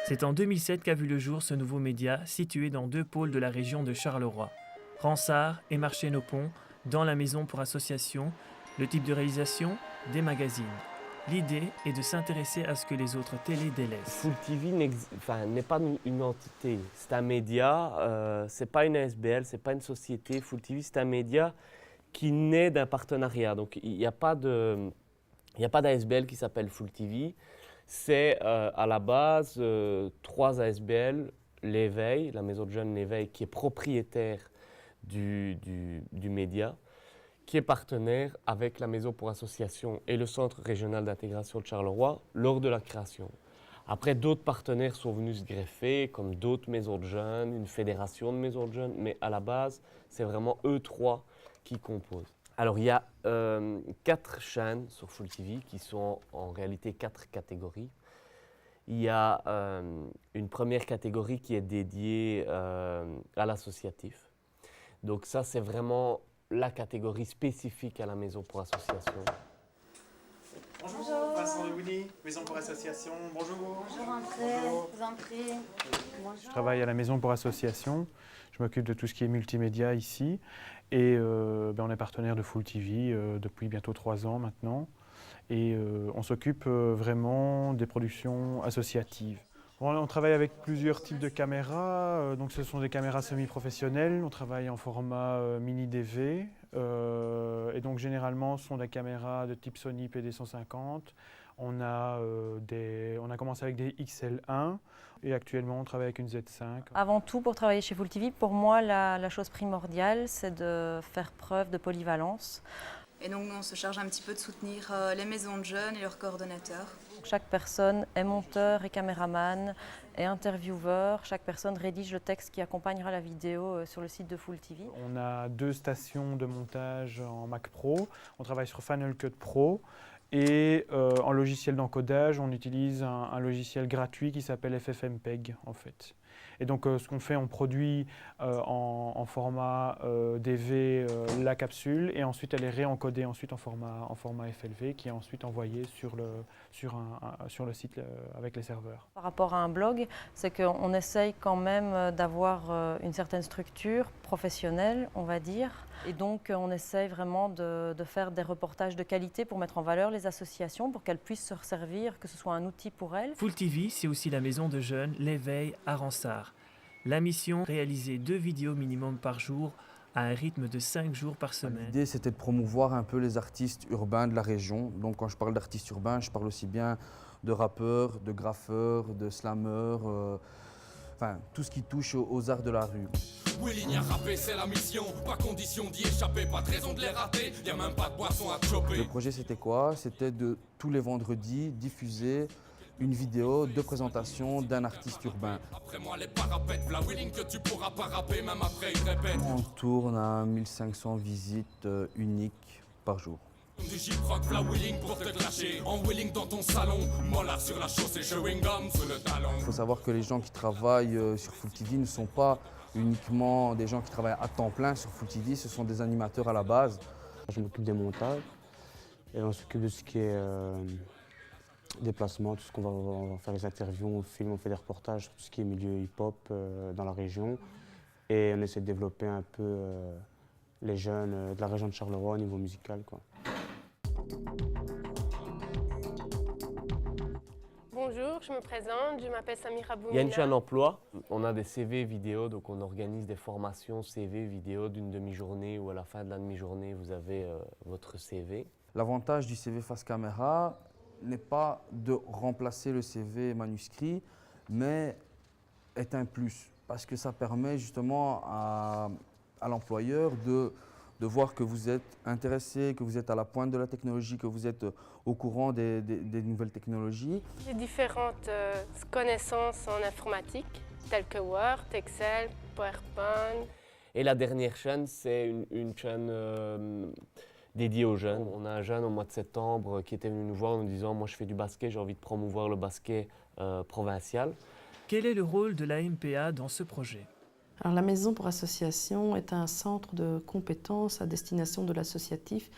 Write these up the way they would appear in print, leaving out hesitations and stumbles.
C'est en 2007 qu'a vu le jour ce nouveau média situé dans deux pôles de la région de Charleroi, Ransard et Marché-Nopont, dans la maison pour association. Le type de réalisation, des magazines. L'idée est de s'intéresser à ce que les autres télés délaissent. Full TV n'est pas une entité, c'est un média, c'est pas une ASBL, c'est pas une société. Full TV, c'est un média qui naît d'un partenariat. Donc il n'y a pas d'ASBL qui s'appelle Full TV. C'est à la base 3 ASBL, l'Éveil, la maison de jeunes L'Éveil, qui est propriétaire du média, qui est partenaire avec la Maison pour Association et le Centre régional d'intégration de Charleroi lors de la création. Après, d'autres partenaires sont venus se greffer, comme d'autres maisons de jeunes, une fédération de maisons de jeunes, mais à la base, c'est vraiment eux 3 qui composent. Alors, il y a 4 chaînes sur Full TV qui sont en réalité 4 catégories. Il y a une première catégorie qui est dédiée à l'associatif. Donc ça, c'est vraiment la catégorie spécifique à la Maison pour Association. Bonjour, Vincent de Willy, Maison pour Association, bonjour. Bonjour, entrez, vous entrez. Je travaille à la Maison pour Association, je m'occupe de tout ce qui est multimédia ici et on est partenaire de Full TV depuis bientôt 3 ans maintenant et on s'occupe vraiment des productions associatives. On travaille avec plusieurs types de caméras, donc ce sont des caméras semi-professionnelles, on travaille en format mini DV, et donc généralement ce sont des caméras de type Sony PD150. On a commencé avec des XL1 et actuellement on travaille avec une Z5. Avant tout, pour travailler chez Full TV, pour moi la chose primordiale c'est de faire preuve de polyvalence. Et donc on se charge un petit peu de soutenir les maisons de jeunes et leurs coordonnateurs. Chaque personne est monteur et caméraman, est intervieweur. Chaque personne rédige le texte qui accompagnera la vidéo sur le site de Full TV. On a 2 stations de montage en Mac Pro. On travaille sur Final Cut Pro. Et en logiciel d'encodage, on utilise un logiciel gratuit qui s'appelle FFmpeg en fait. Et donc ce qu'on fait, on produit en format DV la capsule et ensuite elle est réencodée ensuite en format FLV qui est ensuite envoyé sur le site avec les serveurs. Par rapport à un blog, c'est qu'on essaye quand même d'avoir une certaine structure professionnelle, on va dire. Et donc on essaye vraiment de faire des reportages de qualité pour mettre en valeur les associations, pour qu'elles puissent se resservir, que ce soit un outil pour elles. Full TV, c'est aussi la maison de jeunes L'Éveil à Ransard. La mission, réaliser 2 vidéos minimum par jour à un rythme de 5 jours par semaine. L'idée, c'était de promouvoir un peu les artistes urbains de la région. Donc quand je parle d'artistes urbains, je parle aussi bien de rappeurs, de graffeurs, de slammeurs, enfin tout ce qui touche aux arts de la rue. Willy a rappé, c'est la mission, pas condition d'y échapper, pas de raison de les rater, y a même pas de boisson à te choper. Le projet c'était quoi? C'était de tous les vendredis diffuser une vidéo de présentation d'un artiste urbain. Après moi les parapètes, v'là Willy que tu pourras pas rapper, même après il répète. On tourne à 1500 visites uniques par jour. Du J-Proc, v'là Willy pour te clasher, en Willy dans ton salon, mollard sur la chaussée, chewing gum sous le talon. Il faut savoir que les gens qui travaillent sur Full TV ne sont pas uniquement des gens qui travaillent à temps plein sur Full TV, ce sont des animateurs à la base. Je m'occupe des montages et on s'occupe de ce qui est déplacement, tout ce on va faire les interviews, on filme, on fait des reportages sur tout ce qui est milieu hip-hop dans la région. Et on essaie de développer un peu les jeunes de la région de Charleroi au niveau musical, quoi. Bonjour, je me présente, je m'appelle Samira Boumina. Il y a une chaîne emploi, on a des CV vidéo, donc on organise des formations CV vidéo d'une demi-journée où à la fin de la demi-journée vous avez votre CV. L'avantage du CV face caméra n'est pas de remplacer le CV manuscrit, mais est un plus, parce que ça permet justement à l'employeur de voir que vous êtes intéressé, que vous êtes à la pointe de la technologie, que vous êtes au courant des nouvelles technologies. J'ai différentes connaissances en informatique, telles que Word, Excel, PowerPoint. Et la dernière chaîne, c'est une chaîne dédiée aux jeunes. On a un jeune au mois de septembre qui était venu nous voir en nous disant « Moi je fais du basket, j'ai envie de promouvoir le basket provincial ». Quel est le rôle de la MPA dans ce projet ? Alors, la Maison pour Association est un centre de compétences à destination de l'associatif,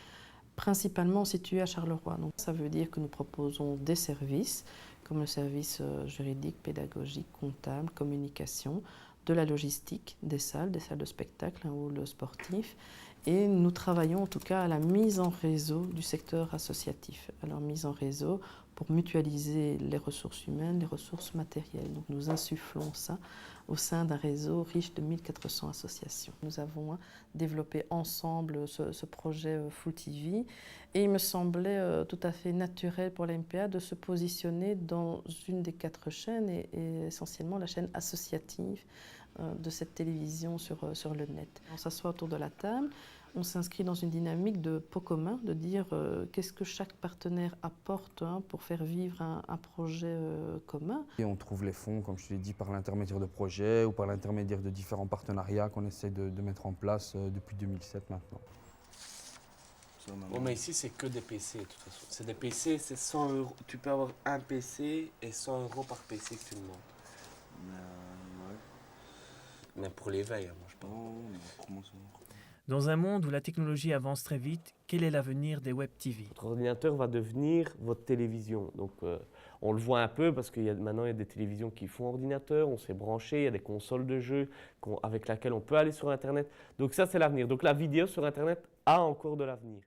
principalement situés à Charleroi. Donc, ça veut dire que nous proposons des services, comme le service juridique, pédagogique, comptable, communication, de la logistique, des salles de spectacle, un hall sportif. Et nous travaillons en tout cas à la mise en réseau du secteur associatif. Alors mise en réseau pour mutualiser les ressources humaines, les ressources matérielles. Donc nous insufflons ça au sein d'un réseau riche de 1400 associations. Nous avons développé ensemble ce projet Full TV et il me semblait tout à fait naturel pour la MPA de se positionner dans une des 4 chaînes et essentiellement la chaîne associative de cette télévision sur le net. On s'assoit autour de la table, on s'inscrit dans une dynamique de pot commun, de dire qu'est-ce que chaque partenaire apporte pour faire vivre un projet commun. Et on trouve les fonds, comme je te l'ai dit, par l'intermédiaire de projets ou par l'intermédiaire de différents partenariats qu'on essaie de mettre en place depuis 2007 maintenant. Bon, mais ici, c'est que des PC, de toute façon. C'est des PC, c'est 100 €. Tu peux avoir un PC et 100 € par PC que tu demandes. Mais pour l'éveil, moi, je pense. Dans un monde où la technologie avance très vite, quel est l'avenir des web TV? Votre ordinateur va devenir votre télévision. Donc, on le voit un peu parce que maintenant, il y a des télévisions qui font ordinateur, on s'est branché, il y a des consoles de jeux avec lesquelles on peut aller sur Internet. Donc ça, c'est l'avenir. Donc la vidéo sur Internet a encore de l'avenir.